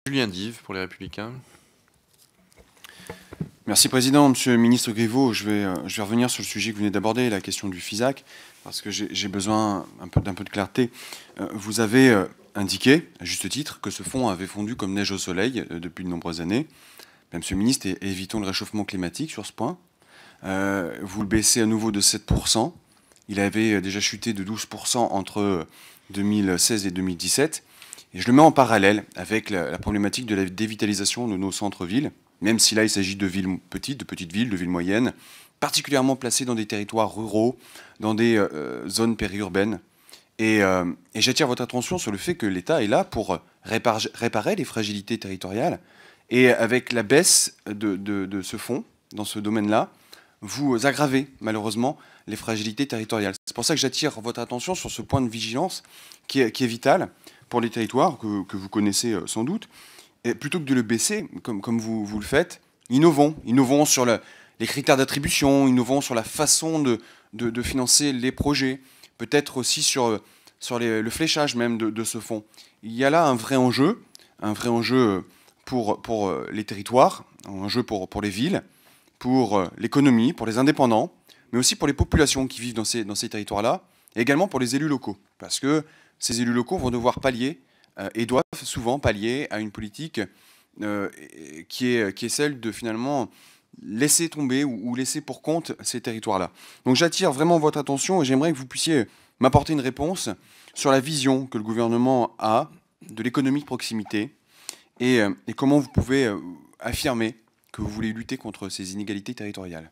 Julien Dive pour les Républicains. Merci Président. Monsieur le ministre Griveaux, je vais revenir sur le sujet que vous venez d'aborder, la question du FISAC, parce que j'ai besoin d'un peu de clarté. Vous avez indiqué, à juste titre, que ce fonds avait fondu comme neige au soleil depuis de nombreuses années. Monsieur le ministre, évitons le réchauffement climatique sur ce point. Vous le baissez à nouveau de 7%. Il avait déjà chuté de 12% entre 2016 et 2017. Et je le mets en parallèle avec la problématique de la dévitalisation de nos centres-villes, même si là il s'agit de villes petites, de petites villes, de villes moyennes, particulièrement placées dans des territoires ruraux, dans des zones périurbaines. Et j'attire votre attention sur le fait que l'État est là pour réparer les fragilités territoriales. Et avec la baisse de ce fonds, dans ce domaine-là, vous aggravez malheureusement les fragilités territoriales. C'est pour ça que j'attire votre attention sur ce point de vigilance qui est vital pour les territoires, que vous connaissez sans doute. Et plutôt que de le baisser, comme vous le faites, innovons sur les critères d'attribution, innovons sur la façon de financer les projets, peut-être aussi sur le fléchage même de ce fonds. Il y a là un vrai enjeu pour les territoires, un enjeu pour les villes, pour l'économie, pour les indépendants, mais aussi pour les populations qui vivent dans ces territoires-là, et également pour les élus locaux, parce que ces élus locaux vont devoir pallier et doivent souvent pallier à une politique qui est celle de finalement laisser tomber ou laisser pour compte ces territoires-là. Donc j'attire vraiment votre attention et j'aimerais que vous puissiez m'apporter une réponse sur la vision que le gouvernement a de l'économie de proximité et comment vous pouvez affirmer que vous voulez lutter contre ces inégalités territoriales.